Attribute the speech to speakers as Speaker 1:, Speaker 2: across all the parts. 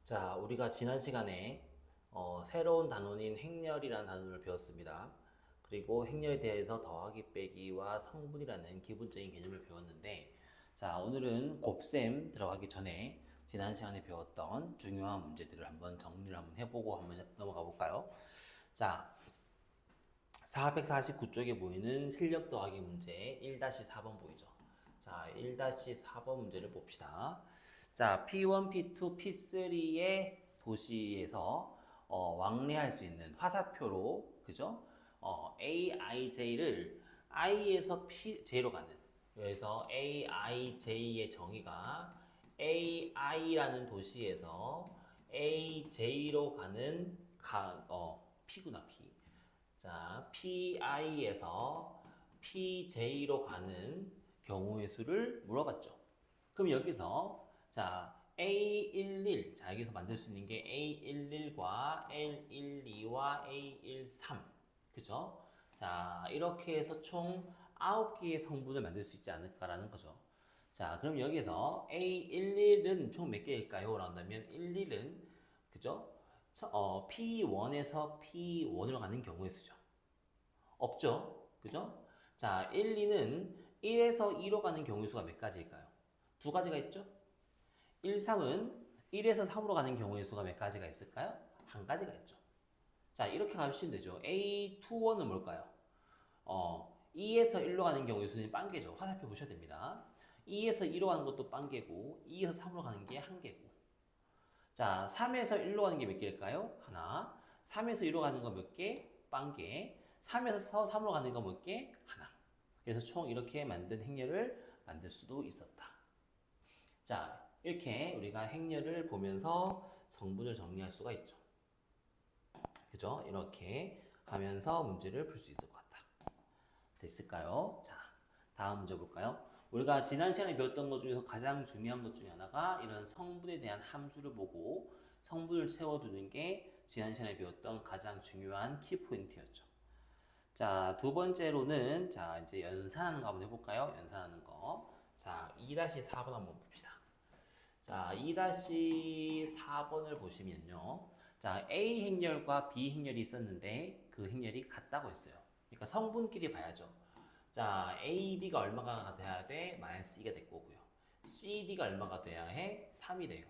Speaker 1: 자, 우리가 지난 시간에 새로운 단원인 행렬이라는 단어를 배웠습니다. 그리고 행렬에 대해서 더하기 빼기와 성분이라는 기본적인 개념을 배웠는데, 자, 오늘은 곱셈 들어가기 전에 지난 시간에 배웠던 중요한 문제들을 한번 정리를 한번 해보고 한번 넘어가 볼까요? 자, 449쪽에 보이는 실력 더하기 문제 1-4번 보이죠? 자, 1-4번 문제를 봅시다. 자, P1, P2, P3의 도시에서 왕래할 수 있는 화살표로, 그죠? A, I, J를 I에서 P, J로 가는. 그래서 A, I, J의 정의가 A, I라는 도시에서 A, J로 가는 P구나, P. 자, PI에서 PJ로 가는 경우의 수를 물어봤죠. 그럼 여기서 자, A11, 자, 여기서 만들 수 있는 게 A11과 L12와 A13, 그죠? 자, 이렇게 해서 총 9개의 성분을 만들 수 있지 않을까라는 거죠. 자, 그럼 여기서 A11은 총 몇 개일까요? 라고 한다면 11은, 그죠? P1에서 P1으로 가는 경우의 수죠. 없죠? 그죠? 자, 1, 2는 1에서 2로 가는 경우의 수가 몇 가지일까요? 두 가지가 있죠? 1, 3은 1에서 3으로 가는 경우의 수가 몇 가지가 있을까요? 한 가지가 있죠. 자, 이렇게 가시면 되죠. A21은 뭘까요? 2에서 1로 가는 경우의 수는 빵개죠. 화살표 보셔야 됩니다. 2에서 2로 가는 것도 빵개고 2에서 3으로 가는 게 한 개고. 자, 3에서 1로 가는 게 몇 개일까요? 하나. 3에서 2로 가는 거 몇 개? 빵개. 3에서 3으로 가는 거 몇 개? 하나. 그래서 총 이렇게 만든 행렬을 만들 수도 있었다. 자, 이렇게 우리가 행렬을 보면서 성분을 정리할 수가 있죠. 그죠? 이렇게 하면서 문제를 풀 수 있을 것 같다. 됐을까요? 자, 다음 문제 볼까요? 우리가 지난 시간에 배웠던 것 중에서 가장 중요한 것 중에 하나가 이런 성분에 대한 함수를 보고 성분을 채워두는 게 지난 시간에 배웠던 가장 중요한 키포인트였죠. 자, 두 번째로는 자, 이제 연산하는 거 한번 해볼까요? 연산하는 거. 자, 2-4번 한번 봅시다. 자, 2-4번을 보시면요. 자, A 행렬과 B 행렬이 있었는데 그 행렬이 같다고 했어요. 그러니까 성분끼리 봐야죠. 자, AB가 얼마가 돼야 돼? 마이너스 2가 될 거고요. CD가 얼마가 돼야 해? 3이 돼요.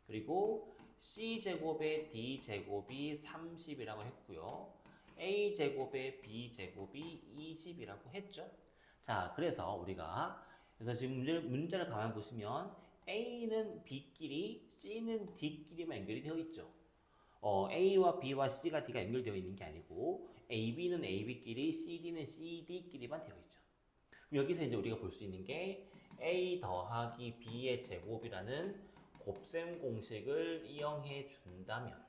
Speaker 1: 그리고 C제곱에 D제곱이 30이라고 했고요. A제곱에 B제곱이 20이라고 했죠. 자, 그래서 우리가 그래서 지금 문제를 가만 보시면 A는 B끼리, C는 D끼리만 연결이 되어 있죠. A와 B와 C가 D가 연결되어 있는 게 아니고 AB는 AB끼리, CD는 CD끼리만 되어 있죠. 그럼 여기서 이제 우리가 볼 수 있는 게 A 더하기 B의 제곱이라는 곱셈 공식을 이용해 준다면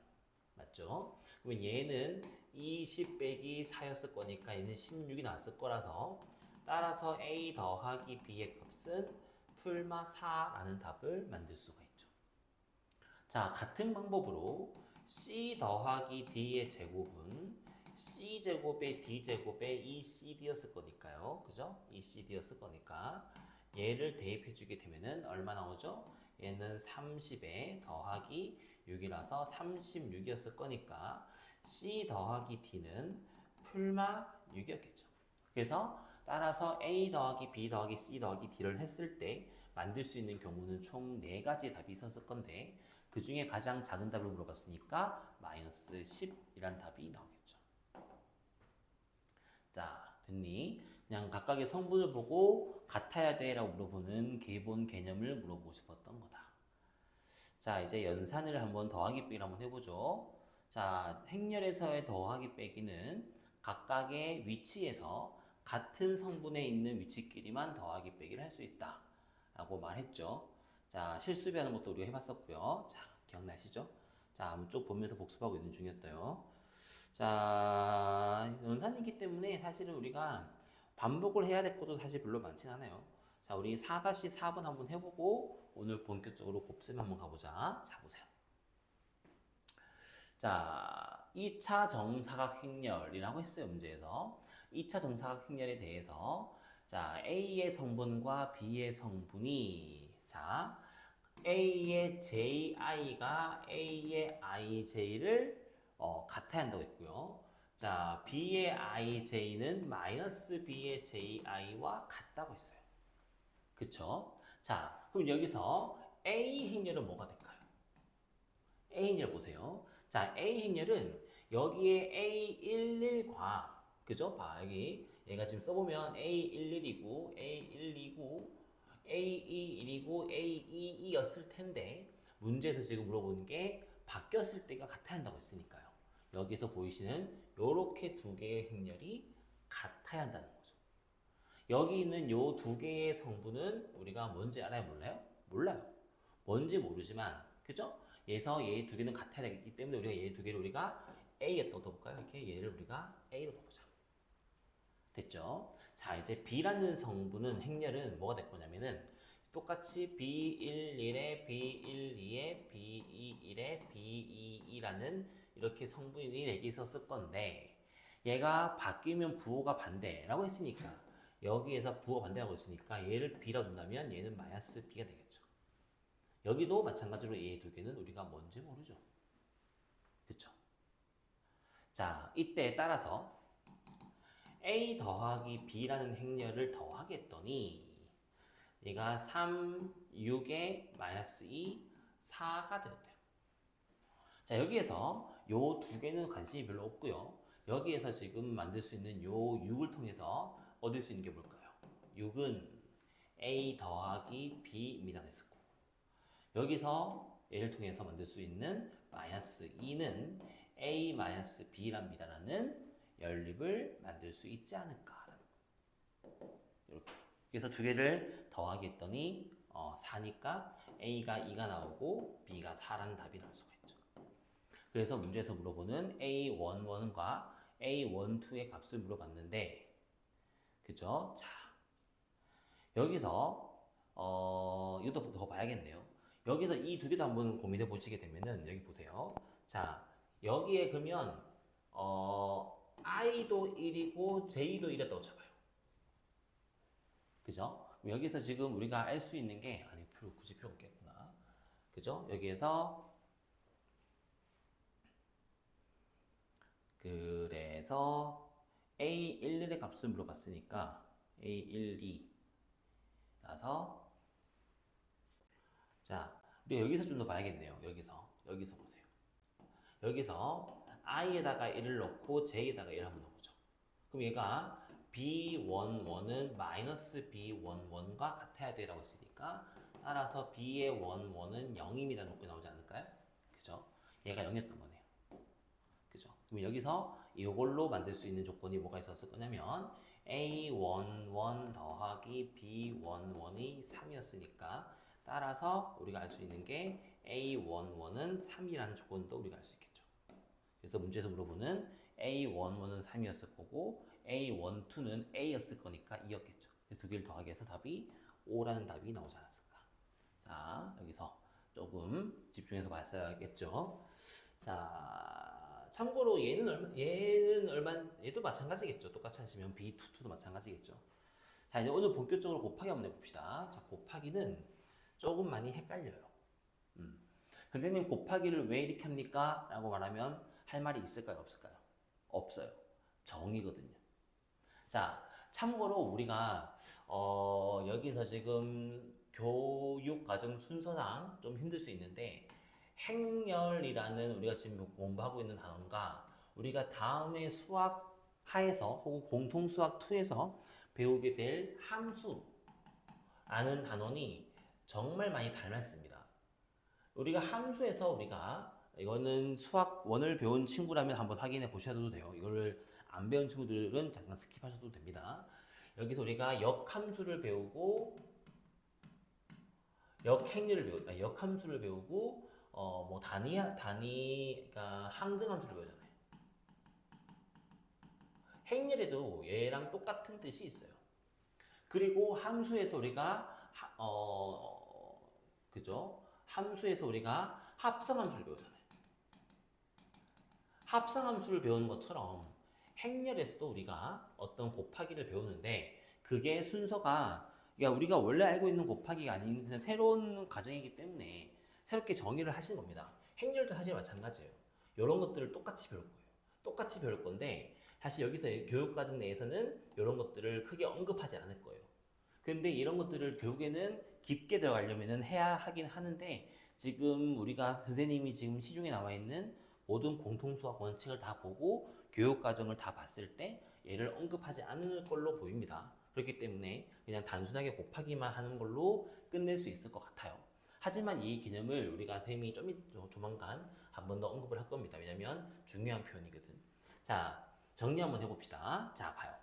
Speaker 1: 맞죠? 그러면 얘는 20 빼기 4였을 거니까 얘는 16이 나왔을 거라서 따라서 A 더하기 B의 값은 풀마 4라는 답을 만들 수가 있죠. 자, 같은 방법으로 C 더하기 D의 제곱은 C제곱에 D제곱에 2CD였을 거니까요. 그죠? 2CD였을 거니까 얘를 대입해 주게 되면은 얼마 나오죠? 얘는 30에 더하기 6이라서 36이었을 거니까 C 더하기 D는 풀마 6이었겠죠. 그래서 따라서 A 더하기 B 더하기 C 더하기 D를 했을 때 만들 수 있는 경우는 총 4가지 답이 있었을 건데 그 중에 가장 작은 답을 물어봤으니까 마이너스 10이란 답이 나오겠죠. 자, 됐니? 그냥 각각의 성분을 보고 같아야 돼 라고 물어보는 기본 개념을 물어보고 싶었던 거다. 자, 이제 연산을 한번 더하기 빼기를 한번 해보죠. 자, 행렬에서의 더하기 빼기는 각각의 위치에서 같은 성분에 있는 위치끼리만 더하기 빼기를 할 수 있다 라고 말했죠. 자, 실수비하는 것도 우리가 해봤었고요. 자, 기억나시죠? 자, 한번 쭉 보면서 복습하고 있는 중이었어요. 자, 연산이기 때문에 사실은 우리가 반복을 해야 될 것도 사실 별로 많진 않아요. 자, 우리 4-4번 한번 해보고 오늘 본격적으로 곱셈 한번 가보자. 자, 보세요. 자, 2차 정사각 행렬이라고 했어요, 문제에서. 2차 정사각 행렬에 대해서 자, A의 성분과 B의 성분이 자, A의 ji가 A의 ij를 같아야 한다고 했고요. 자, B의 ij는 마이너스 B의 ji와 같다고 했어요. 그쵸? 자, 그럼 여기서 A 행렬은 뭐가 될까요? A 행렬 보세요. 자, A 행렬은 여기에 A11과 그죠? 봐, 여기 얘가 지금 써보면 A11이고 A1이고 A21이고 A22였을 텐데 문제에서 지금 물어보는 게 바뀌었을 때가 같아야 한다고 했으니까요. 여기서 보이시는 요렇게 두 개의 행렬이 같아야 한다는 거죠. 여기 있는 요 두 개의 성분은 우리가 뭔지 알아요? 몰라요? 몰라요. 뭔지 모르지만 그죠? 얘서 얘 두 개는 같아야 되기 때문에 우리가 얘 두 개를 우리가 A였다고 넣어볼까요? 이렇게 얘를 우리가 A로 넣어보자. 됐죠? 자, 이제 B라는 성분은 행렬은 뭐가 될 거냐면은 똑같이 B11에 B12에 B21에 B22라는 이렇게 성분이 4개 있었을 건데 얘가 바뀌면 부호가 반대라고 했으니까 여기에서 부호가 반대라고 했으니까 얘를 B라고 둔다면 얘는 마이너스 B가 되겠죠. 여기도 마찬가지로 얘 두 개는 우리가 뭔지 모르죠. 그쵸? 자, 이때에 따라서 A 더하기 B라는 행렬을 더하겠더니 얘가 3, 6에 마이너스 2, 4가 되었대요. 자, 여기에서 요 두 개는 관심이 별로 없고요. 여기에서 지금 만들 수 있는 요 6을 통해서 얻을 수 있는 게 뭘까요? 6은 A 더하기 B입니다. 됐었고 여기서 얘를 통해서 만들 수 있는 마이너스 2는 A 마이너스 B랍니다라는 연립을 만들 수 있지 않을까. 이렇게. 그래서 두 개를 더하기 했더니 4니까 A가 2가 나오고 B가 4라는 답이 나올 수가 있죠. 그래서 문제에서 물어보는 A11과 A12의 값을 물어봤는데 그죠? 자, 여기서 이것도 더 봐야겠네요. 여기서 이 두 개도 한번 고민해 보시게 되면은 여기 보세요. 자, 여기에 그러면 i도 1이고 j도 1이었다고 쳐봐요. 그죠? 여기서 지금 우리가 알 수 있는 게 아니 굳이 필요 없겠구나. 그죠? 여기에서 그래서 A11의 값을 물어봤으니까 A12 나서 자, 우리 여기서 좀 더 봐야겠네요. 여기서 보세요. 여기서 i에다가 1을 넣고 j에다가 1을 한번 넣어보죠. 그럼 얘가 B11은 마이너스 B11과 같아야 되라고 했으니까 따라서 B의 11은 0입니다. 놓고 나오지 않을까요? 그죠? 얘가 0이었던 거네요. 그죠? 그럼 여기서 이걸로 만들 수 있는 조건이 뭐가 있었을 거냐면 A11 더하기 B11이 3이었으니까 따라서 우리가 알 수 있는 게 A11은 3이라는 조건도 우리가 알 수 있겠죠. 그래서 문제에서 물어보는 A11은 3이었을 거고 A12는 A였을 거니까 2였겠죠. 두 개를 더하기 해서 답이 5라는 답이 나오지 않았을까. 자, 여기서 조금 집중해서 봤어야겠죠. 자, 참고로 얘도 마찬가지겠죠. 똑같이 하시면 B22도 마찬가지겠죠. 자, 이제 오늘 본격적으로 곱하기 한번 해봅시다. 자, 곱하기는 조금 많이 헷갈려요. 선생님 곱하기를 왜 이렇게 합니까? 라고 말하면 할 말이 있을까요? 없을까요? 없어요. 정이거든요. 자, 참고로 우리가 여기서 지금 교육과정 순서상 좀 힘들 수 있는데 행렬이라는 우리가 지금 공부하고 있는 단어가 우리가 다음에 수학 하에서 혹은 공통 수학 2에서 배우게 될 함수라는 단원이 정말 많이 닮았습니다. 우리가 함수에서 우리가 이거는 수학 1을 배운 친구라면 한번 확인해 보셔도 돼요. 이거를 안 배운 친구들은 잠깐 스킵하셔도 됩니다. 여기서 우리가 역함수를 배우고 역함수를 배우고 뭐 그러니까 항등함수를 배우잖아요. 행렬에도 얘랑 똑같은 뜻이 있어요. 그리고 함수에서 우리가 그죠? 함수에서 우리가 합성함수를 배우잖아요. 합성함수를 배우는 것처럼 행렬에서도 우리가 어떤 곱하기를 배우는데 그게 순서가 그러니까 우리가 원래 알고 있는 곱하기가 아닌 그냥 새로운 과정이기 때문에 새롭게 정의를 하시는 겁니다. 행렬도 사실 마찬가지예요. 이런 것들을 똑같이 배울 거예요. 똑같이 배울 건데 사실 여기서 교육과정 내에서는 이런 것들을 크게 언급하지 않을 거예요. 근데 이런 것들을 교육에는 깊게 들어가려면 해야 하긴 하는데 지금 우리가 선생님이 지금 시중에 나와 있는 모든 공통수학 원칙을 다 보고 교육과정을 다 봤을 때 얘를 언급하지 않을 걸로 보입니다. 그렇기 때문에 그냥 단순하게 곱하기만 하는 걸로 끝낼 수 있을 것 같아요. 하지만 이 개념을 우리가 선생님이 조만간 한 번 더 언급을 할 겁니다. 왜냐면 중요한 표현이거든. 자, 정리 한번 해봅시다. 자, 봐요.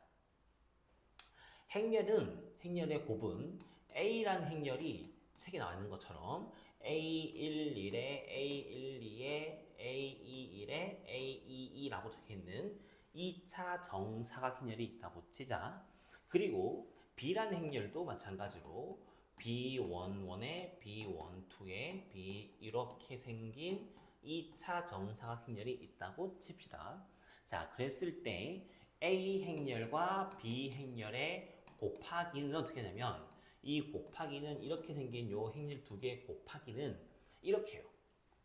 Speaker 1: 행렬의 곱은 A라는 행렬이 책에 나와 있는 것처럼 A11에 A12에 A21에 A22라고 적혀있는 2차 정사각 행렬이 있다고 치자. 그리고 B라는 행렬도 마찬가지로 B11에 B12에 B 이렇게 생긴 2차 정사각 행렬이 있다고 칩시다. 자, 그랬을 때 A 행렬과 B 행렬의 곱하기는 어떻게 하냐면 이 곱하기는 이렇게 생긴 요 행렬 두 개 곱하기는 이렇게 해요.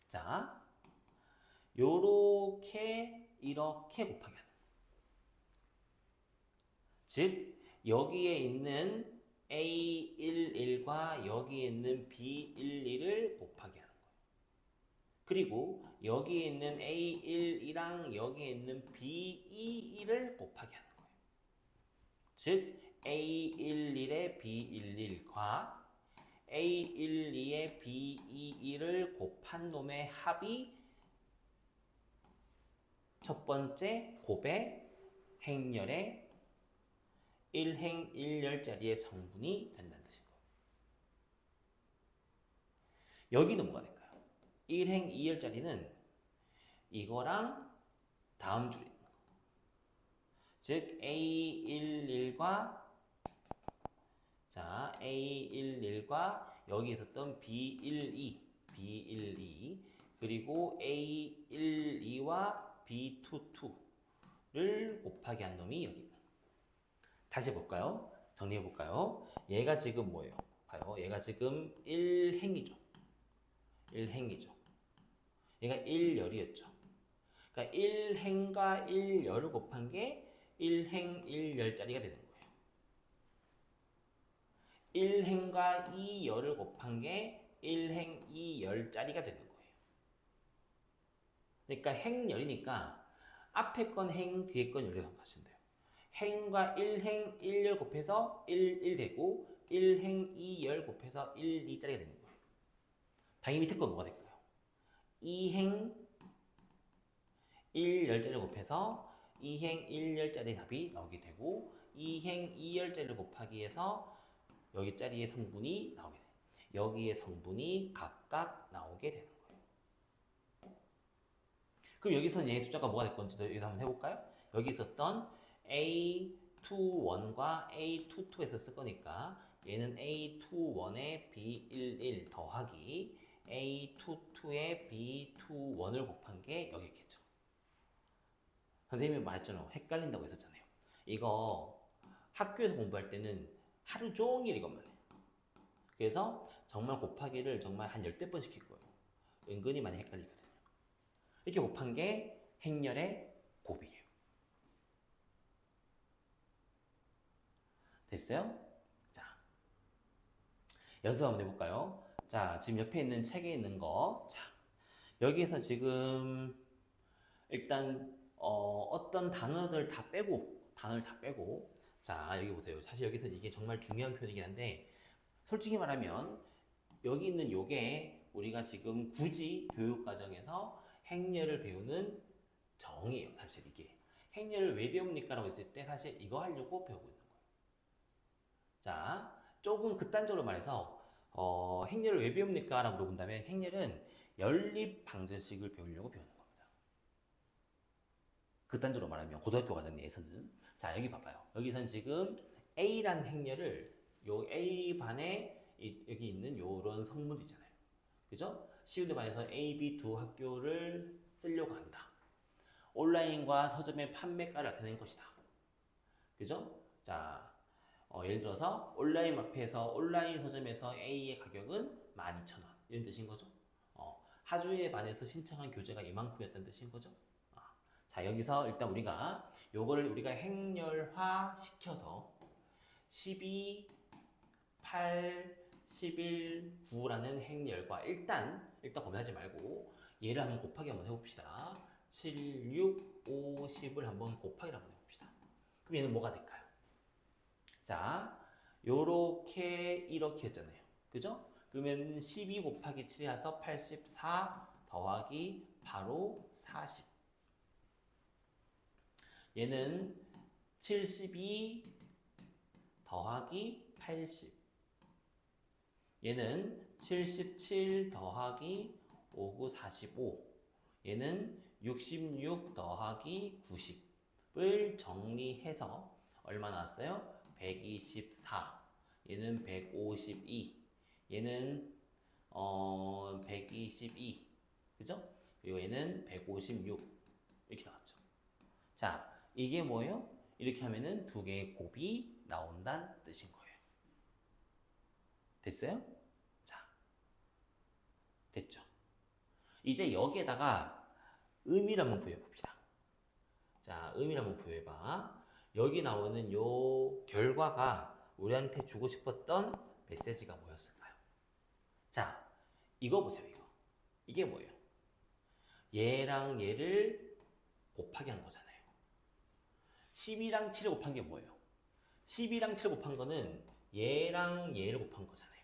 Speaker 1: 자, 요렇게 이렇게 곱하기 하는. 즉 여기에 있는 A11과 여기에 있는 B12를 곱하기 하는 거예요. 그리고 여기에 있는 A12랑 여기에 있는 B22를 곱하기 하는 거예요. 즉 A11에 B11과 A12에 B22를 곱한 놈의 합이 첫 번째 곱의 행렬의 1행 1열짜리의 성분이 된다는 뜻인 거예요. 여기는 뭐가 될까요? 1행 2열짜리는 이거랑 다음 줄에 있는 거. 즉 A11과 자, A11과 여기 있었던 B12 그리고 A12와 B22를 곱하기 한 놈이 여기 있는. 다시 볼까요? 정리해 볼까요? 얘가 지금 뭐예요? 봐요. 얘가 지금 1행이죠. 1행이죠. 얘가 1열이었죠. 그러니까 1행과 1열을 곱한 게 1행 1열짜리가 되는 거예요. 1행과 2열을 곱한 게 1행 2열짜리가 되는 거예요. 그러니까 행열이니까 앞에 건 행, 뒤에 건 열이라고 생각하시면 돼요. 행과 1행 1열 곱해서 1 되고 1행 2열 곱해서 1, 2짜리가 되는 거예요. 당연히 밑에 건 뭐가 될까요? 2행 1열짜리를 곱해서 2행 1열짜리 답이 나오게 되고 2행 2열짜리를 곱하기 해서 여기 짜리의 성분이 나오게 돼요. 여기의 성분이 각각 나오게 되는 거예요. 그럼 여기서는 얘 숫자가 뭐가 될 건지 여기서 한번 해볼까요? 여기 있었던 A21과 A22에서 쓸 거니까 얘는 A21에 B11 더하기 A22에 B21을 곱한 게 여기 있겠죠. 선생님이 말했잖아요. 헷갈린다고 했었잖아요. 이거 학교에서 공부할 때는 하루 종일 이것만 해요. 그래서 정말 곱하기를 정말 한 10대 번 시킬 거예요. 은근히 많이 헷갈리거든요. 이렇게 곱한 게 행렬의 곱이에요. 됐어요? 자, 연습 한번 해볼까요? 자, 지금 옆에 있는 책에 있는 거. 자, 여기에서 지금 일단 어떤 단어들 다 빼고, 자, 여기 보세요. 사실 여기서 이게 정말 중요한 표현이긴 한데, 솔직히 말하면 여기 있는 요게 우리가 지금 굳이 교육과정에서 행렬을 배우는 정이에요. 사실 이게. 행렬을 왜 배웁니까? 라고 했을 때 사실 이거 하려고 배우고 있는 거예요. 자, 조금 극단적으로 말해서 행렬을 왜 배웁니까? 라고 물어본다면 행렬은 연립 방정식을 배우려고 배우는 겁니다. 극단적으로 말하면 고등학교 과정 내에서는 자, 여기 봐봐요. 여기서는 지금 A라는 행렬을 요 A반에 여기 있는 요런 성분 있잖아요. 그죠? 시우드 반에서 A, B 두 학교를 쓰려고 한다. 온라인과 서점의 판매가를 나타낸 것이다. 그죠? 자, 예를 들어서 온라인 마트에서 온라인 서점에서 A의 가격은 12,000원 이런 뜻인 거죠. 하준이네 반에서 신청한 교재가 이만큼이었다는 뜻인 거죠. 자, 여기서 일단 우리가 요거를 우리가 행렬화 시켜서 12, 8, 11, 9라는 행렬과 일단 고민하지 말고 얘를 한번 곱하기 한번 해봅시다. 7, 6, 5, 10을 한번 곱하기를 한번 해봅시다. 그럼 얘는 뭐가 될까요? 자, 요렇게 이렇게 했잖아요. 그죠? 그러면 12 곱하기 7이 나서 84 더하기 바로 40. 얘는 72 더하기 80. 얘는 77 더하기 59, 45. 얘는 66 더하기 90을 정리해서 얼마 나왔어요? 124. 얘는 152. 얘는 122. 그죠? 그리고 얘는 156. 이렇게 나왔죠. 자, 이게 뭐예요? 이렇게 하면은 두 개의 곱이 나온다는 뜻인 거예요. 됐어요? 자, 됐죠? 이제 여기에다가 의미를 한번 부여해봅시다. 자, 의미를 한번 부여해봐. 여기 나오는 요 결과가 우리한테 주고 싶었던 메시지가 뭐였을까요? 자, 이거 보세요, 이거. 이게 뭐예요? 얘랑 얘를 곱하기 한 거잖아요. 12랑 7을 곱한 게 뭐예요? 12랑 7을 곱한 거는 얘랑 얘를 곱한 거잖아요.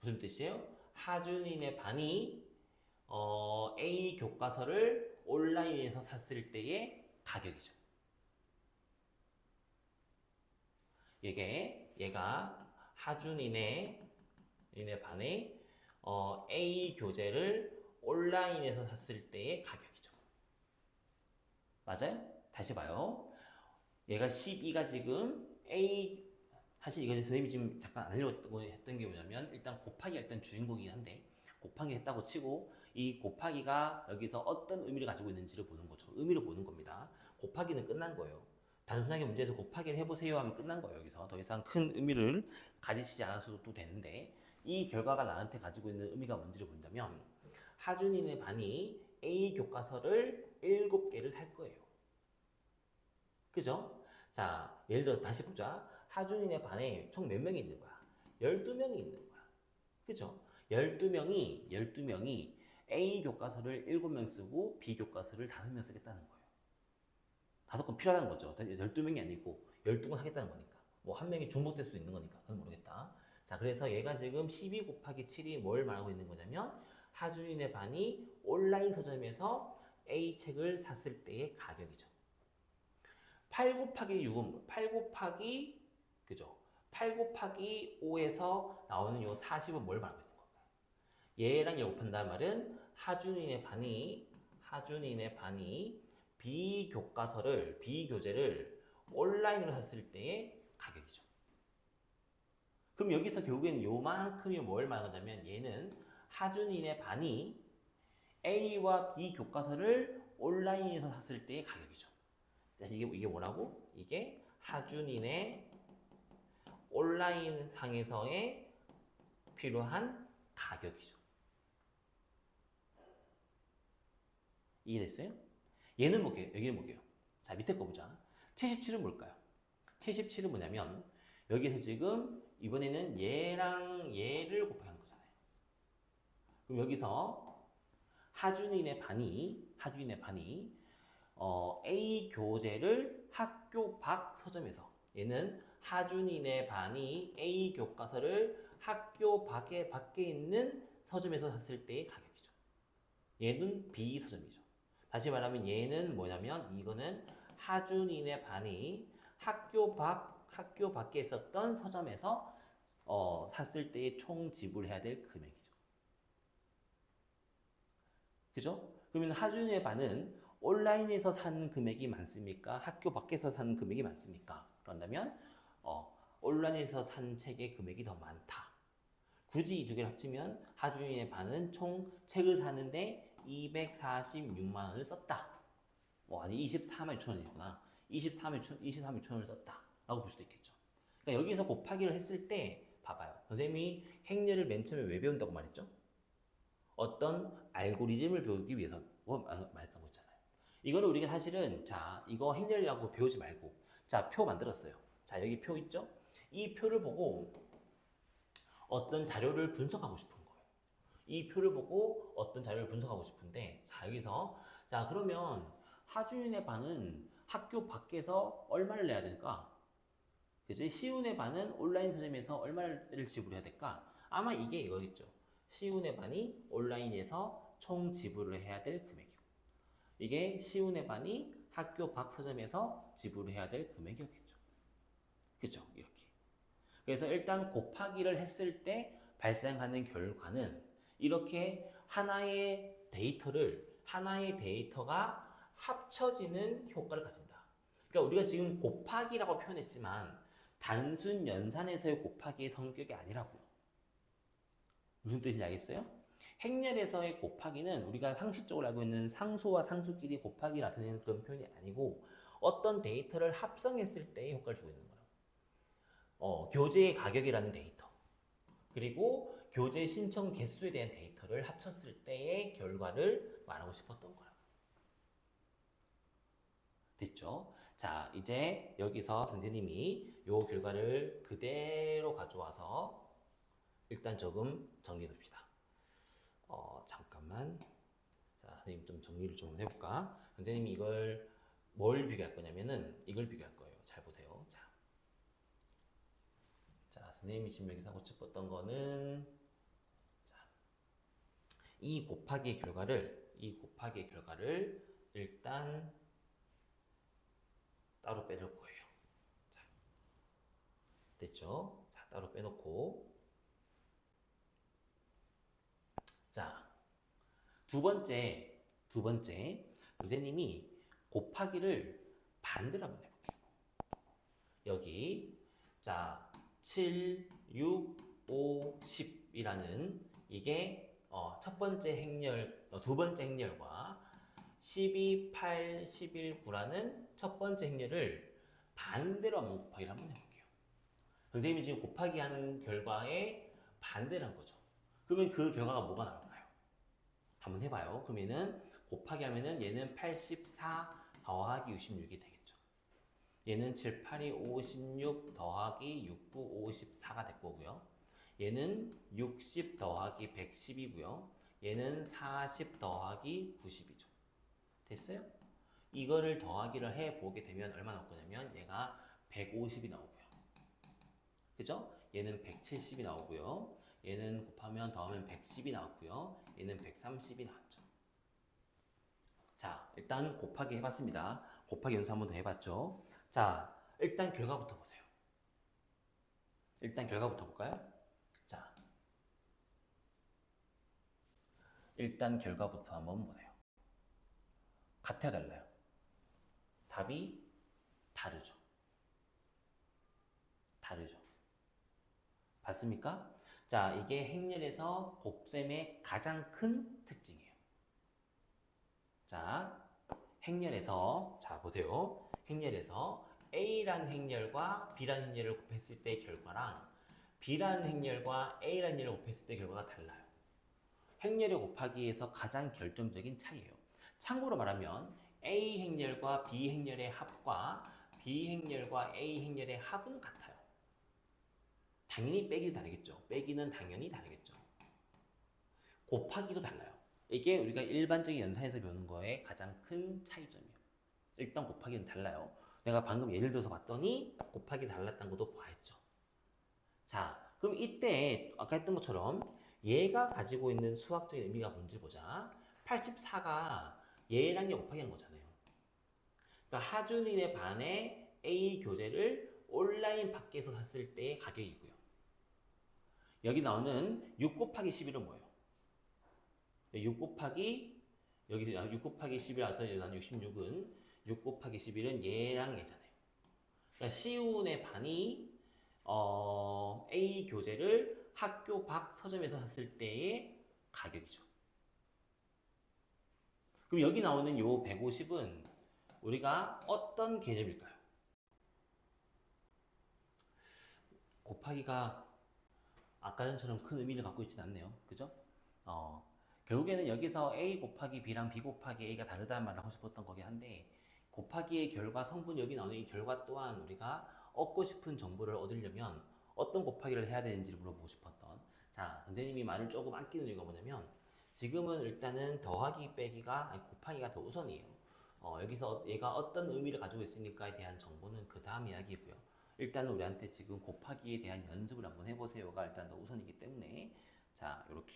Speaker 1: 무슨 뜻이에요? 하준이네 반이 A 교과서를 온라인에서 샀을 때의 가격이죠. 얘가 하준이네 반에 A 교재를 온라인에서 샀을 때의 가격이죠. 맞아요? 다시 봐요. 얘가 12가 지금 A, 사실 이거는 선생님이 지금 잠깐 안 알려고 했던 게 뭐냐면 일단 곱하기가 일단 주인공이긴 한데 곱하기 했다고 치고 이 곱하기가 여기서 어떤 의미를 가지고 있는지를 보는 거죠. 의미를 보는 겁니다. 곱하기는 끝난 거예요. 단순하게 문제에서 곱하기를 해보세요 하면 끝난 거예요. 여기서 더 이상 큰 의미를 가지시지 않으셔도 되는데 이 결과가 나한테 가지고 있는 의미가 뭔지를 본다면 하준이네 반이 A 교과서를 7개를 살 거예요. 그죠? 자, 예를 들어 다시 보자. 하준이네 반에 총 몇 명이 있는 거야? 12명이 있는 거야. 그죠? 12명이 A 교과서를 7명 쓰고 B 교과서를 5명 쓰겠다는 거예요. 5건 필요하다는 거죠. 12명이 아니고 12건 하겠다는 거니까. 뭐 한 명이 중복될 수 있는 거니까. 그건 모르겠다. 자, 그래서 얘가 지금 12 곱하기 7이 뭘 말하고 있는 거냐면 하준이네 반이 온라인 서점에서 A 책을 샀을 때의 가격이죠. 8 곱하기 6은 8 곱하기 그죠? 8 곱하기 5에서 나오는 요 40은 뭘 말하고 있는 건가요? 얘랑 얘 곱한다는 말은 하준이네 반이 B 교재를 온라인으로 샀을 때의 가격이죠. 그럼 여기서 결국에는 요만큼이 뭘 말하냐면 얘는 하준이네 반이 A와 B 교과서를 온라인에서 샀을 때의 가격이죠. 다시 이게 뭐라고? 이게 하준이네 온라인 상에서의 필요한 가격이죠. 이해됐어요? 얘는 뭐게요? 여기는 뭐게요? 자, 밑에 거 보자. 77은 뭘까요? 77은 뭐냐면 여기서 지금 이번에는 얘랑 얘를 곱한 거잖아요. 그럼 여기서 하준이네 반이 A 교재를 학교 밖 서점에서 얘는 하준이네 반이 A 교과서를 학교 밖에 있는 서점에서 샀을 때의 가격이죠. 얘는 B 서점이죠. 다시 말하면 얘는 뭐냐면 이거는 하준이네 반이 학교 밖에 있었던 서점에서 샀을 때의 총 지불해야 될 금액이죠. 그죠? 그러면 하준이네 반은 온라인에서 산 금액이 많습니까? 학교 밖에서 산 금액이 많습니까? 그런다면 온라인에서 산 책의 금액이 더 많다. 굳이 이 두 개를 합치면 하준이네 반은 총 책을 사는데 246만 원을 썼다. 아니 24만 6천 원이구나. 23만 6천 원을 썼다. 라고 볼 수도 있겠죠. 그러니까 여기서 곱하기를 했을 때 봐봐요. 선생님이 행렬을 맨 처음에 왜 배운다고 말했죠? 어떤 알고리즘을 배우기 위해서 말했던 거 있잖아요. 이거는 우리가 사실은 자 이거 행렬이라고 배우지 말고 자 표 만들었어요. 자 여기 표 있죠? 이 표를 보고 어떤 자료를 분석하고 싶은 거예요. 이 표를 보고 어떤 자료를 분석하고 싶은데 자 여기서 자 그러면 하준의 반은 학교 밖에서 얼마를 내야 될까? 그치? 시운의 반은 온라인 서점에서 얼마를 지불해야 될까? 아마 이게 이거겠죠. 시운의 반이 온라인에서 총 지불을 해야 될 금액이고 이게 시운의 반이 학교 밖 서점에서 지불해야 될 금액이었겠죠. 그죠? 이렇게. 그래서 일단 곱하기를 했을 때 발생하는 결과는 이렇게 하나의 데이터가 합쳐지는 효과를 갖습니다. 그러니까 우리가 지금 곱하기라고 표현했지만 단순 연산에서의 곱하기의 성격이 아니라고요. 무슨 뜻인지 알겠어요? 행렬에서의 곱하기는 우리가 상식적으로 알고 있는 상수와 상수끼리 곱하기 나타내는 그런 표현이 아니고 어떤 데이터를 합성했을 때의 효과를 주고 있는 거예요. 교재의 가격이라는 데이터 그리고 교재 신청 개수에 대한 데이터를 합쳤을 때의 결과를 말하고 싶었던 거예요. 됐죠? 자, 이제 여기서 선생님이 요 결과를 그대로 가져와서 일단 조금 정리해 둡시다. 잠깐만. 자, 선생님 좀 정리를 좀 해볼까? 선생님이 이걸 뭘 비교할 거냐면은 이걸 비교할 거예요. 잘 보세요. 자, 선생님이 지금 여기서 하고 싶었던 거는 자, 이 곱하기의 결과를 일단 따로 빼놓을 거예요. 자, 됐죠? 자, 따로 빼놓고 자, 두 번째 선생님이 곱하기를 반대로 한번 해볼게요. 여기 자 7, 6, 5, 10이라는 이게 첫 번째 행렬, 두 번째 행렬과 12, 8, 11, 9라는 첫 번째 행렬을 반대로 한번 곱하기를 한번 해볼게요. 선생님이 지금 곱하기 하는 결과에 반대를 한 거죠. 그러면 그 결과가 뭐가 나올까요? 한번 해봐요. 그러면은 곱하기 하면은 얘는 84 더하기 66이 되겠죠. 얘는 7, 8이 56 더하기 6, 9, 54가 될 거고요. 얘는 60 더하기 110이고요. 얘는 40 더하기 90이죠. 됐어요? 이거를 더하기를 해보게 되면 얼마 나올 거냐면 얘가 150이 나오고요. 그죠? 얘는 170이 나오고요. 얘는 곱하면 더하면 110이 나왔고요. 얘는 130이 나왔죠. 자, 일단 곱하기 해봤습니다. 곱하기 연습 한 번 더 해봤죠. 자, 일단 결과부터 보세요. 일단 결과부터 볼까요? 자, 일단 결과부터 한번 보세요. 같아요, 달라요? 답이 다르죠. 다르죠. 봤습니까? 자, 이게 행렬에서 곱셈의 가장 큰 특징이에요. 자, 행렬에서 자 보세요. 행렬에서 A란 행렬과 B란 행렬을 곱했을 때 결과랑 B란 행렬과 A란 행렬을 곱했을 때 결과가 달라요. 행렬의 곱하기에서 가장 결정적인 차이예요. 참고로 말하면 A 행렬과 B 행렬의 합과 B 행렬과 A 행렬의 합은 같아요. 당연히 빼기도 다르겠죠. 빼기는 당연히 다르겠죠. 곱하기도 달라요. 이게 우리가 일반적인 연산에서 배우는 거에 가장 큰 차이점이에요. 일단 곱하기는 달라요. 내가 방금 예를 들어서 봤더니 곱하기 달랐다는 것도 보았죠. 자, 그럼 이때 아까 했던 것처럼 얘가 가지고 있는 수학적인 의미가 뭔지 보자. 84가 얘랑 얘 곱하기 한 거잖아요. 그러니까 하준이네 반에 A 교재를 온라인 밖에서 샀을 때의 가격이고요. 여기 나오는 6 곱하기 11은 뭐예요? 6 곱하기 여기서 6 곱하기 11 나타나는 66은 6 곱하기 11은 얘랑 얘잖아요. 그러니까 시운의 반이 A 교재를 학교 밖 서점에서 샀을 때의 가격이죠. 그럼 여기 나오는 요 150은 우리가 어떤 개념일까요? 곱하기가 아까 전처럼 큰 의미를 갖고 있진 않네요. 그죠? 결국에는 여기서 A 곱하기 B랑 B 곱하기 A가 다르다는 말을 하고 싶었던 거긴 한데, 곱하기의 결과, 성분 여기 나오는 이 결과 또한 우리가 얻고 싶은 정보를 얻으려면 어떤 곱하기를 해야 되는지를 물어보고 싶었던. 자, 선생님이 말을 조금 아끼는 이유가 뭐냐면, 지금은 일단은 더하기 빼기가, 아니 곱하기가 더 우선이에요. 여기서 얘가 어떤 의미를 가지고 있으니까에 대한 정보는 그 다음 이야기고요. 일단은 우리한테 지금 곱하기에 대한 연습을 한번 해보세요가 일단 더 우선이기 때문에, 자, 이렇게.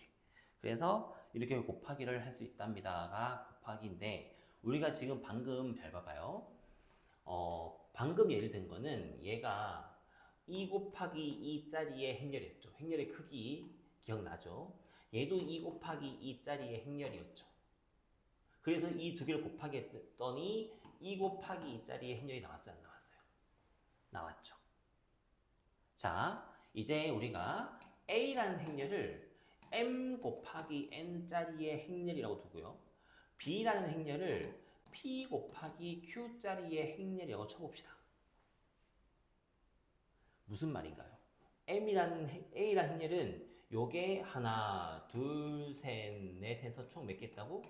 Speaker 1: 그래서 이렇게 곱하기를 할 수 있답니다가 곱하기인데, 우리가 지금 방금 잘 봐봐요. 방금 예를 든 거는 얘가 2 곱하기 2짜리의 행렬이었죠. 행렬의 크기 기억나죠? 얘도 2 곱하기 2짜리의 행렬이었죠. 그래서 이 두 개를 곱하기 했더니 2 곱하기 2짜리의 행렬이 나왔어요? 안 나왔어요? 나왔죠. 자, 이제 우리가 A라는 행렬을 M 곱하기 N짜리의 행렬이라고 두고요. B라는 행렬을 P 곱하기 Q짜리의 행렬이라고 쳐봅시다. 무슨 말인가요? A라는 행렬은 요게 하나, 둘, 셋, 넷 해서 총 몇 개 있다고?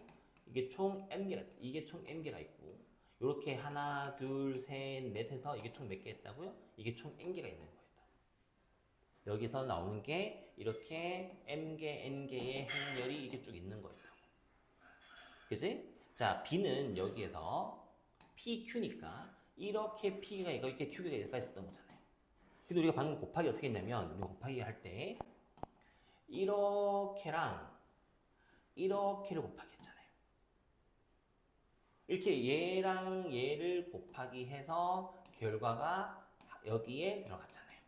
Speaker 1: 이게 총 M개가 있고, 요렇게 하나, 둘, 셋, 넷 해서 이게 총 몇 개 있다고요? 이게 총 N개가 있는 거예요. 여기서 나오는 게 이렇게 M개, N개의 행렬이 이렇게 쭉 있는 거예요. 그치? 자, B는 여기에서 PQ니까 이렇게 P가 있고 이렇게 Q가 있었던 거잖아요. 근데 우리가 방금 곱하기 어떻게 했냐면, 우리 곱하기 할 때 이렇게랑 이렇게를 곱하기 했잖아요. 이렇게 얘랑 얘를 곱하기 해서 결과가 여기에 들어갔잖아요.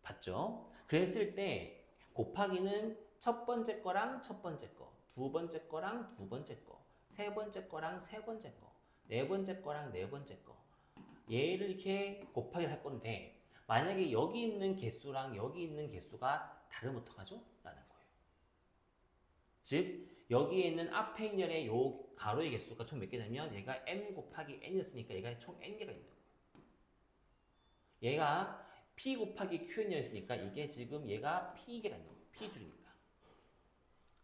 Speaker 1: 봤죠? 그랬을 때 곱하기는 첫 번째 거랑 첫 번째 거, 두 번째 거랑 두 번째 거, 세 번째 거랑 세 번째 거, 네 번째 거랑 네 번째 거, 얘를 이렇게 곱하기 할 건데, 만약에 여기 있는 개수랑 여기 있는 개수가 다르면 어떡하죠? 라는 거예요. 즉 여기에 있는 앞에 행렬의 요 가로의 개수가 총 몇 개냐면, 얘가 m 곱하기 n이었으니까 얘가 총 n개가 있는 거예요. 얘가 p 곱하기 qn이었으니까 이게 지금 얘가 p개가 있는 거예요. p줄이니까.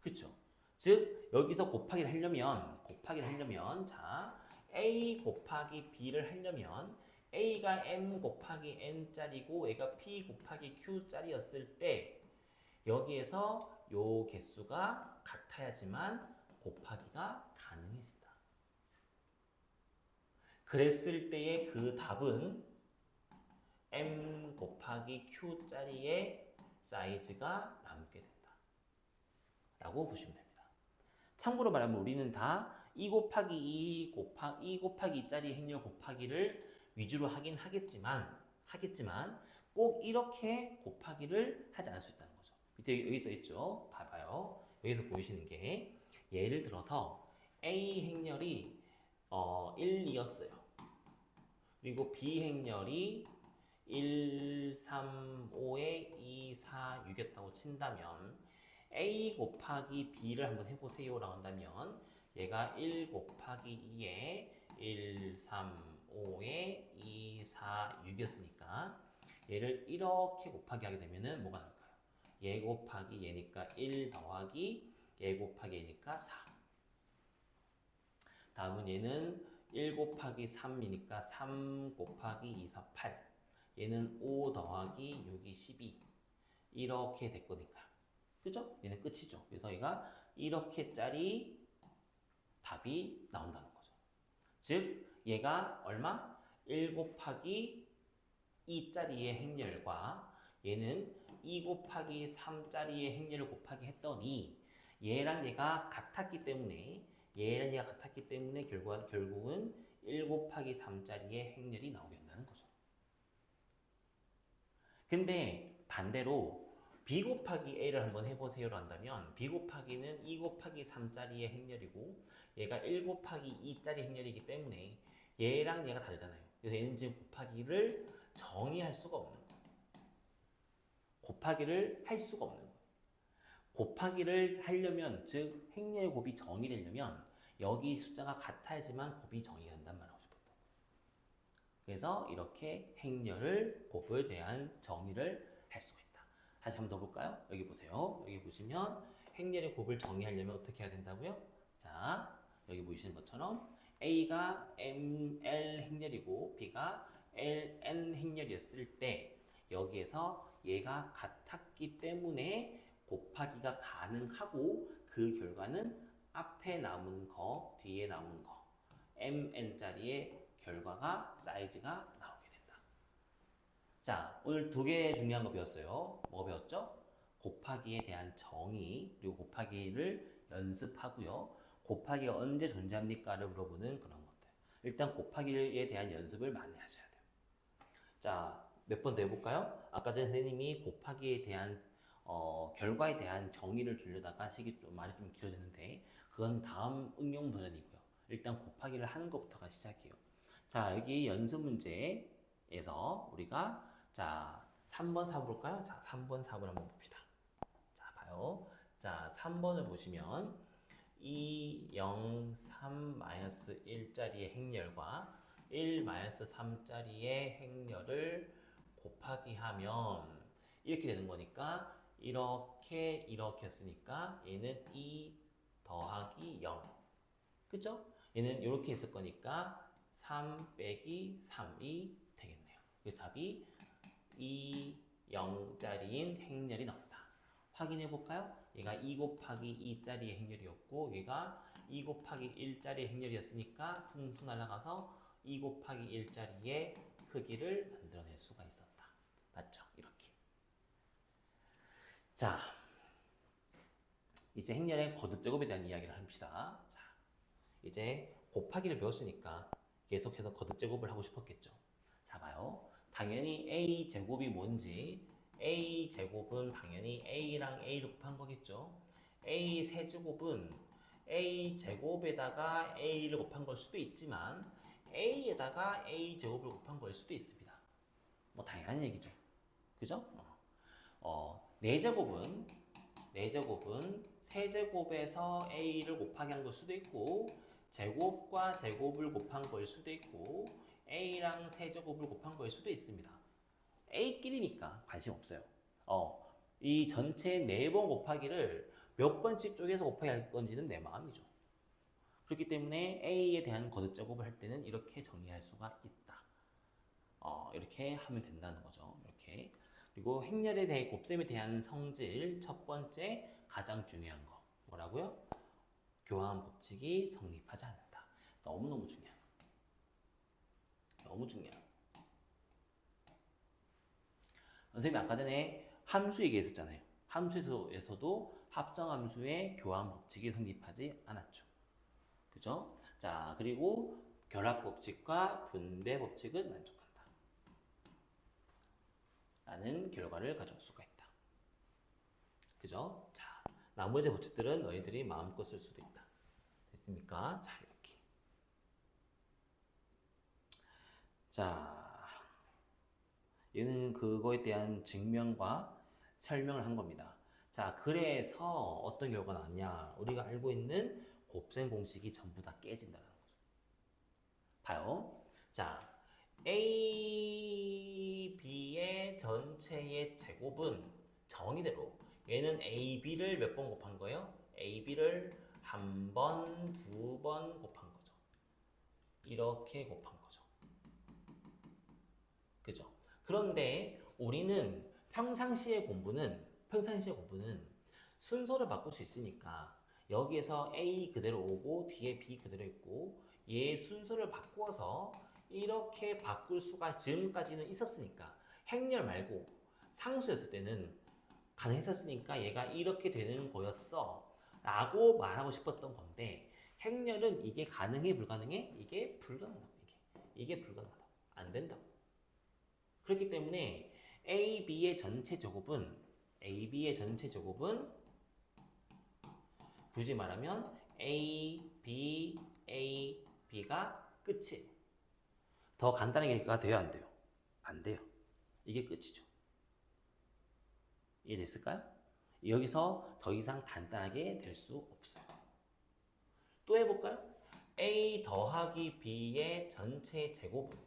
Speaker 1: 그쵸? 즉 여기서 곱하기를 하려면 자, a 곱하기 b를 하려면 a가 m 곱하기 n짜리고 얘가 p 곱하기 q짜리였을 때 여기에서 요 개수가 같아야지만 곱하기가 가능해진다. 그랬을 때의 그 답은 m 곱하기 q짜리의 사이즈가 남게 된다. 라고 보시면 됩니다. 참고로 말하면 우리는 다 2 곱하기 2 곱하기 2짜리 행렬 곱하기를 위주로 하긴 하겠지만 꼭 이렇게 곱하기를 하지 않을 수 있다는 거죠. 밑에 여기 써 있죠. 봐봐요. 여기서 보이시는 게 예를 들어서 A 행렬이 1, 2였어요. 그리고 B 행렬이 1, 3, 5에 2, 4, 6이었다고 친다면 A 곱하기 B를 한번 해보세요 라고 한다면 얘가 1 곱하기 2에 1, 3, 5에 2, 4, 6이었으니까 얘를 이렇게 곱하기 하게 되면은 뭐가 나올까요? 얘 곱하기 얘니까 1 더하기 얘 곱하기 얘니까 4. 다음은 얘는 1 곱하기 3이니까 3 곱하기 2, 4, 8. 얘는 5 더하기 6이 12. 이렇게 됐거니까. 그죠? 얘는 끝이죠. 그래서 얘가 이렇게짜리 답이 나온다는 거죠. 즉 얘가 얼마? 1 곱하기 2짜리의 행렬과 얘는 2 곱하기 3짜리의 행렬을 곱하기 했더니 얘랑 얘가 같았기 때문에 결국은 1 곱하기 3짜리의 행렬이 나오게 된다는 거죠. 근데 반대로 b 곱하기 a를 한번 해보세요로 한다면 b 곱하기는 2 곱하기 3짜리의 행렬이고 얘가 1 곱하기 2짜리 행렬이기 때문에 얘랑 얘가 다르잖아요. 그래서 얘는 지금 곱하기를 정의할 수가 없는 거예요. 곱하기를 할 수가 없는 거예요. 곱하기를 하려면, 즉 행렬 곱이 정의되려면 여기 숫자가 같아야지만 곱이 정의가 된단 말을 하고 싶었던 거예요. 그래서 이렇게 행렬을 곱을 대한 정의를 할 수가 있다. 다시 한번 더 볼까요? 여기 보세요. 여기 보시면 행렬의 곱을 정의하려면 어떻게 해야 된다고요? 자, 여기 보이시는 것처럼 A가 ML 행렬이고 B가 LN 행렬이었을 때 여기에서 얘가 같았기 때문에 곱하기가 가능하고 그 결과는 앞에 남은 거, 뒤에 남은 거 MN짜리의 결과가 사이즈가 나오게 된다. 자, 오늘 두 개 중요한 거 배웠어요. 뭐 배웠죠? 곱하기에 대한 정의, 그리고 곱하기를 연습하고요. 곱하기가 언제 존재합니까를 물어보는 그런 것들. 일단 곱하기에 대한 연습을 많이 하셔야 돼요. 자, 몇 번 더 해볼까요? 아까 전에 선생님이 곱하기에 대한 결과에 대한 정의를 주려다가 시기 좀 말이 좀 길어졌는데 그건 다음 응용 버전이고요. 일단 곱하기를 하는 것부터가 시작이에요. 자, 여기 연습 문제에서 우리가 자 3번 4번 볼까요? 자, 3번 4번 한번 봅시다. 자, 봐요. 자, 3번을 보시면 2, 0, 3, 마이너스 1짜리의 행렬과 1, 마이너스 3짜리의 행렬을 곱하기 하면 이렇게 되는 거니까 이렇게 했으니까 얘는 2 더하기 0 그죠? 얘는 이렇게 했을 거니까 3 빼기 3이 되겠네요. 그 답이 2, 0짜리인 행렬이 나온다. 확인해 볼까요? 얘가 2 곱하기 2짜리의 행렬이었고 얘가 2 곱하기 1짜리의 행렬이었으니까 퉁퉁 날아가서 2 곱하기 1짜리의 크기를 만들어낼 수가 있었다. 맞죠? 이렇게. 자, 이제 행렬의 거듭제곱에 대한 이야기를 합시다. 자, 이제 곱하기를 배웠으니까 계속해서 거듭제곱을 하고 싶었겠죠. 자, 봐요. 당연히 A제곱이 뭔지 A제곱은 당연히 A랑 A를 곱한 거겠죠. A 세제곱은 A제곱에다가 A를 곱한 걸 수도 있지만 A에다가 A제곱을 곱한 걸 수도 있습니다. 뭐 당연한 얘기죠. 그죠? 4제곱은 세제곱에서 A를 곱하기 한 걸 수도 있고 제곱과 제곱을 곱한 걸 수도 있고 A랑 세제곱을 곱한 걸 수도 있습니다. A끼리니까 관심 없어요. 이 전체 4번 곱하기를 몇 번씩 쪼개서 곱하기 할 건지는 내 마음이죠. 그렇기 때문에 A에 대한 거듭제곱을 할 때는 이렇게 정리할 수가 있다. 이렇게 하면 된다는 거죠. 이렇게. 그리고 행렬에 대해 곱셈에 대한 성질 첫 번째 가장 중요한 거 뭐라고요? 교환 법칙이 성립하지 않는다. 너무너무 중요한 거. 너무 중요한 거. 선생님이 아까 전에 함수 얘기했었잖아요. 함수에서도 합성함수의 교환 법칙이 성립하지 않았죠. 그죠? 자, 그리고 결합 법칙과 분배 법칙은 만족한다. 라는 결과를 가져올 수가 있다. 그죠? 자, 나머지 법칙들은 너희들이 마음껏 쓸 수도 있다. 됐습니까? 자, 이렇게. 자, 얘는 그거에 대한 증명과 설명을 한 겁니다. 자, 그래서 어떤 결과가 나왔냐? 우리가 알고 있는 곱셈 공식이 전부 다 깨진다는 거죠. 봐요. 자, A, B의 전체의 제곱은 정의대로 얘는 A, B를 몇 번 곱한 거예요? A, B를 한 번, 두 번 곱한 거죠. 이렇게 곱한 거죠. 그죠? 그런데 우리는 평상시의 공부는 순서를 바꿀 수 있으니까 여기에서 A 그대로 오고 뒤에 B 그대로 있고 얘 순서를 바꾸어서 이렇게 바꿀 수가 지금까지는 있었으니까 행렬 말고 상수였을 때는 가능했었으니까 얘가 이렇게 되는 거였어 라고 말하고 싶었던 건데 행렬은 이게 가능해 불가능해? 이게 불가능하다. 이게 불가능하다. 안 된다고. 그렇기 때문에 AB의 전체 제곱은 굳이 말하면 A, B, A, B가 끝이에요. 더 간단하게가 돼요, 안 돼요? 안 돼요. 이게 끝이죠. 이해됐을까요? 여기서 더 이상 간단하게 될 수 없어요. 또 해볼까요? A 더하기 B의 전체 제곱은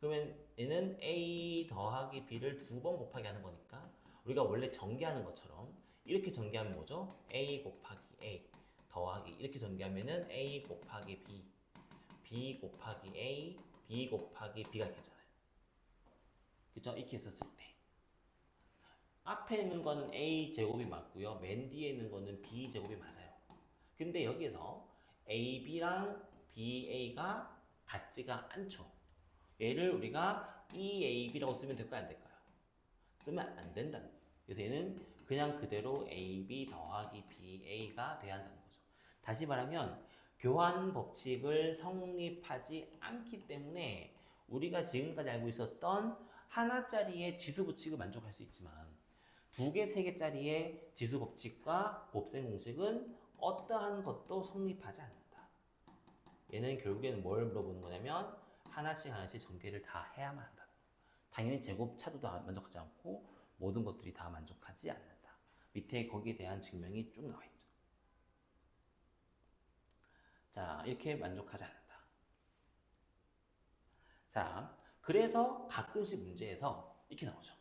Speaker 1: 그러면 얘는 A 더하기 B를 2번 곱하기 하는 거니까 우리가 원래 전개하는 것처럼 이렇게 전개하면 뭐죠? A 곱하기 A 더하기 이렇게 전개하면은 A 곱하기 B, B 곱하기 A, B 곱하기 B가 되잖아요. 그죠? 이렇게 했었을 때 앞에 있는 거는 A 제곱이 맞고요. 맨 뒤에 있는 거는 B 제곱이 맞아요. 근데 여기에서 AB랑 BA가 같지가 않죠. 얘를 우리가 EAB라고 쓰면 될까요? 안 될까요? 쓰면 안 된다는 거예요. 그래서 얘는 그냥 그대로 AB 더하기 BA가 돼야 한다는 거죠. 다시 말하면 교환 법칙을 성립하지 않기 때문에 우리가 지금까지 알고 있었던 하나짜리의 지수 법칙을 만족할 수 있지만 2개, 3개짜리의 지수 법칙과 곱셈 공식은 어떠한 것도 성립하지 않는다. 얘는 결국에는 뭘 물어보는 거냐면 하나씩 하나씩 전개를 다 해야만 한다. 당연히 제곱 차도도 만족하지 않고 모든 것들이 다 만족하지 않는다. 밑에 거기에 대한 증명이 쭉 나와 있죠. 자, 이렇게 만족하지 않는다. 자, 그래서 가끔씩 문제에서 이렇게 나오죠.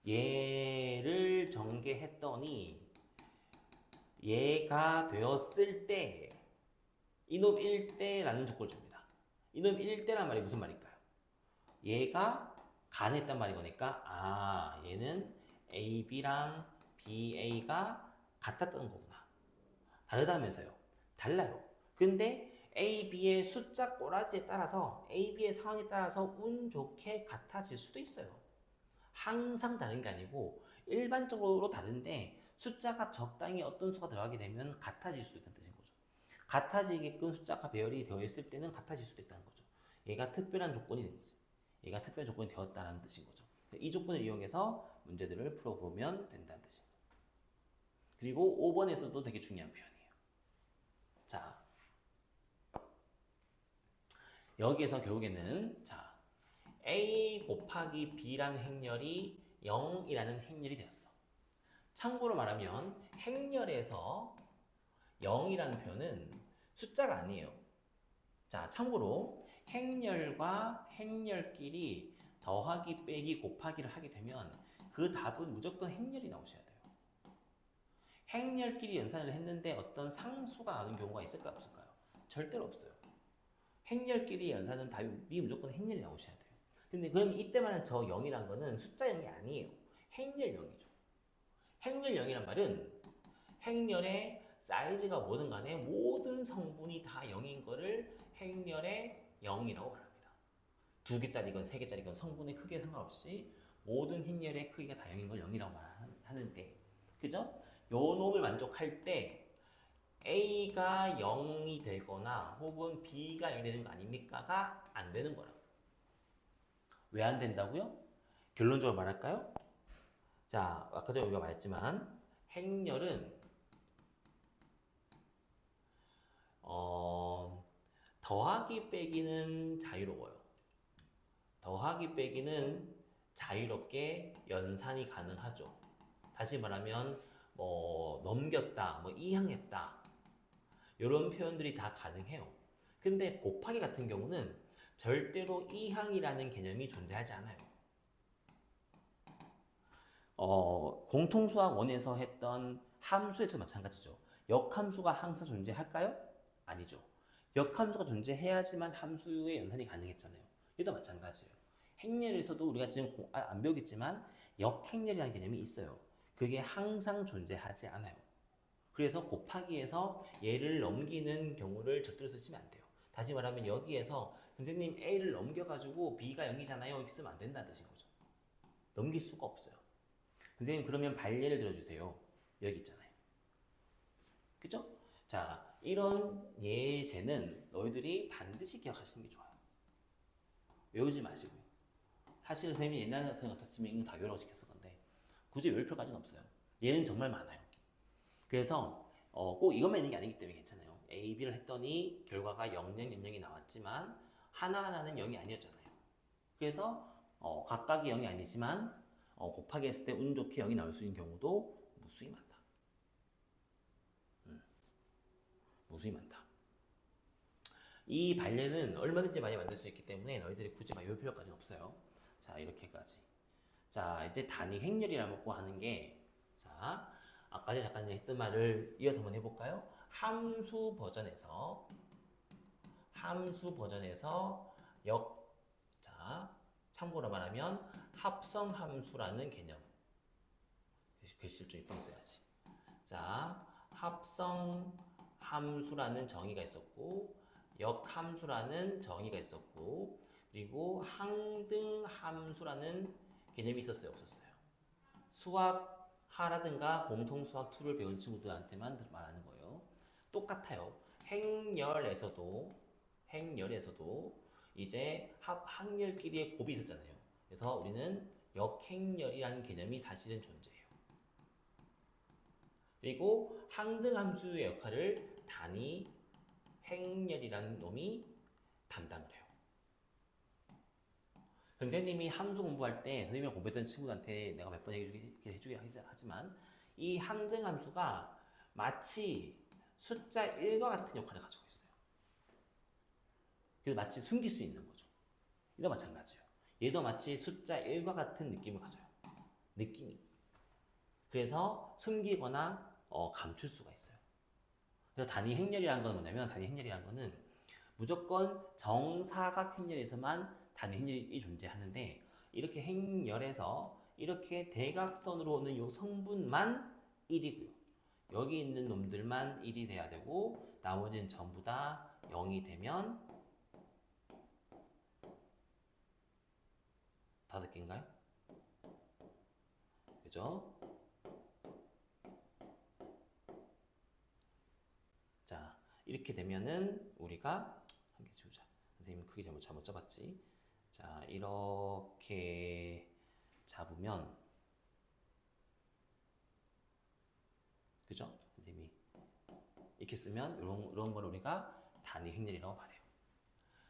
Speaker 1: 얘를 전개했더니 얘가 되었을 때 이놈 1대라는 조건을 줍니다. 이놈 1대란 말이 무슨 말일까요? 얘가 가능했단 말인 거니까 얘는 AB랑 BA가 같았던 거구나. 다르다면서요. 달라요. 근데 AB의 숫자 꼬라지에 따라서 AB의 상황에 따라서 운 좋게 같아질 수도 있어요. 항상 다른 게 아니고 일반적으로 다른데 숫자가 적당히 어떤 수가 들어가게 되면 같아질 수도 있다는 뜻인 거죠. 같아지게끔 숫자가 배열이 되어 있을 때는 같아질 수도 있다는 거죠. 얘가 특별한 조건이 된 거지. 얘가 특별한 조건이 되었다는 뜻인 거죠. 이 조건을 이용해서 문제들을 풀어보면 된다는 뜻입니다. 그리고 5번에서도 되게 중요한 표현이에요. 자, 여기에서 결국에는 자, A 곱하기 B라는 행렬이 0이라는 행렬이 되었어. 참고로 말하면 행렬에서 0이라는 표현은 숫자가 아니에요. 자, 참고로 행렬과 행렬끼리 더하기 빼기 곱하기를 하게 되면 그 답은 무조건 행렬이 나오셔야 돼요. 행렬끼리 연산을 했는데 어떤 상수가 나오는 경우가 있을까요? 없을까요? 절대로 없어요. 행렬끼리 연산은 답이 무조건 행렬이 나오셔야 돼요. 근데 그럼 이때만은 저 0이란 거는 숫자 0이 아니에요. 행렬 0이죠. 행렬 0이란 말은 행렬의 사이즈가 뭐든 간에 모든 성분이 다 0인 거를 행렬의 0이라고 말합니다. 2개짜리건 3개짜리건 성분의 크기에 상관없이 모든 행렬의 크기가 다 0인 걸 0이라고 말하는데, 그죠? 요 놈을 만족할 때 A가 0이 되거나 혹은 B가 0이 되는 거 아닙니까가 안 되는 거라고. 왜 안 된다고요? 결론적으로 말할까요? 자, 아까 전에 우리가 말했지만 행렬은 더하기 빼기는 자유로워요. 더하기 빼기는 자유롭게 연산이 가능하죠. 다시 말하면 뭐 넘겼다, 뭐 이항했다 이런 표현들이 다 가능해요. 근데 곱하기 같은 경우는 절대로 이항이라는 개념이 존재하지 않아요. 공통수학 1에서 했던 함수에도 마찬가지죠. 역함수가 항상 존재할까요? 아니죠. 역함수가 존재해야지만 함수의 연산이 가능했잖아요. 얘도 마찬가지예요. 행렬에서도 우리가 지금 안 배우겠지만 역행렬이라는 개념이 있어요. 그게 항상 존재하지 않아요. 그래서 곱하기에서 얘를 넘기는 경우를 절대로 쓰시면 안 돼요. 다시 말하면 여기에서 선생님 A를 넘겨가지고 B가 0이잖아요. 이렇게 쓰면 안 된다는 뜻인 거죠. 넘길 수가 없어요. 선생님 그러면 발예를 들어주세요. 여기 있잖아요. 그죠? 자, 이런 예제는 너희들이 반드시 기억하시는 게 좋아요. 외우지 마시고요. 사실 선생님이 옛날 같은 것 같았으면 이거 다 외우라고 시켰을 건데 굳이 외울 필요까지는 없어요. 얘는 정말 많아요. 그래서 꼭 이것만 있는 게 아니기 때문에 괜찮아요. A, B를 했더니 결과가 0, 0, 0, 0이 나왔지만 하나하나는 0이 아니었잖아요. 그래서 각각이 0이 아니지만 곱하기 했을 때 운 좋게 0이 나올 수 있는 경우도 무수히 많다. 무수히 많다. 이 발레는 얼마든지 많이 만들 수 있기 때문에 너희들이 굳이 막 외울 필요까지는 없어요. 자, 이렇게까지. 자, 이제 단위 행렬이라고 하는 게, 자, 아까 전에 잠깐 했던 말을 이어서 한번 해볼까요? 함수 버전에서 자, 참고로 말하면 합성 함수라는 개념. 글씨를 좀 이쁘게 써야지. 자, 합성 함수라는 정의가 있었고, 역함수라는 정의가 있었고, 그리고 항등 함수라는 개념이 있었어요, 없었어요? 수학 하라든가 공통 수학 2를 배운 친구들한테만 말하는 거예요. 똑같아요. 행렬에서도 이제 학렬끼리의 곱이 있었잖아요. 그래서 우리는 역행렬이라는 개념이 사실은 존재해요. 그리고 항등함수의 역할을 단위 행렬이라는 놈이 담당을 해요. 선생님이 함수 공부할 때 선생님이 공부했던 친구들한테 내가 몇 번 해주긴 하지만 이 항등함수가 마치 숫자 1과 같은 역할을 가지고 있어요. 그래서 마치 숨길 수 있는 거죠. 이도 마찬가지예요. 얘도 마치 숫자 1과 같은 느낌을 가져요. 느낌이. 그래서 숨기거나 감출 수가 있어요. 그래서 단위 행렬이라는 건 뭐냐면 단위 행렬이라는 거는 무조건 정사각 행렬에서만 단위 행렬이 존재하는데 이렇게 행렬에서 이렇게 대각선으로 오는 이 성분만 1이고요. 여기 있는 놈들만 1이 돼야 되고 나머지는 전부 다 0이 되면 5개인가요? 그죠? 자, 이렇게 되면은 우리가 한 개 주자. 선생님 크기 잘못 잡았지. 자, 이렇게 잡으면 그죠? 선생님이 이렇게 쓰면 이런 걸 우리가 단위 행렬이라고 말해요.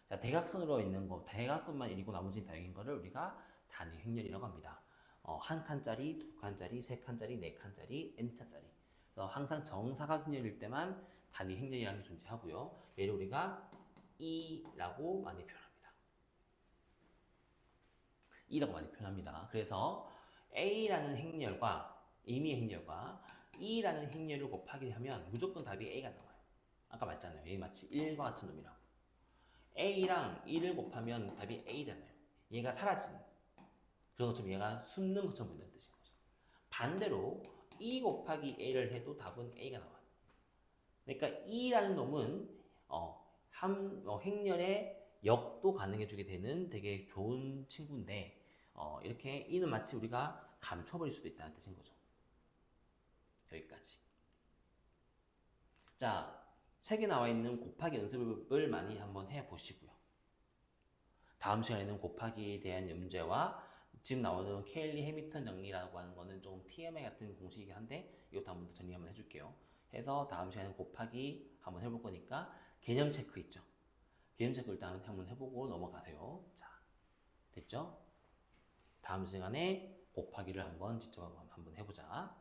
Speaker 1: 자, 대각선으로 있는 거, 대각선만 1이고 나머지는 다 0인 거를 우리가 단위 행렬이라고 합니다. 한 칸짜리, 두 칸짜리, 세 칸짜리, 네 칸짜리, n차짜리. 그래서 항상 정사각 행렬일 때만 단위 행렬이라는 게 존재하고요. 얘를 우리가 E라고 많이 표현합니다. E라고 많이 표현합니다. 그래서 A라는 행렬과 임의 행렬과 E라는 행렬을 곱하기 하면 무조건 답이 A가 나와요. 아까 말했잖아요. 얘 마치 1과 같은 놈이라고. A랑 2를 곱하면 답이 A잖아요. 얘가 사라지는 그런 것처럼 얘가 숨는 것처럼 보인다는 뜻인 거죠. 반대로 2 곱하기 A를 해도 답은 A가 나와요. 그러니까 2라는 놈은 행렬의 역도 가능해주게 되는 되게 좋은 친구인데 이렇게 2는 마치 우리가 감춰버릴 수도 있다는 뜻인 거죠. 여기까지. 자, 책에 나와 있는 곱하기 연습을 많이 한번 해보시고요. 다음 시간에는 곱하기에 대한 문제와 지금 나오는 케일리 해미턴 정리라고 하는 거는 좀 TMI 같은 공식이긴 한데 이것도 한번 더 정리 한번 해줄게요. 해서 다음 시간에는 곱하기 한번 해볼 거니까 개념 체크 있죠? 개념 체크 일단 한번 해보고 넘어가세요. 자, 됐죠? 다음 시간에 곱하기를 한번 직접 한번 해보자.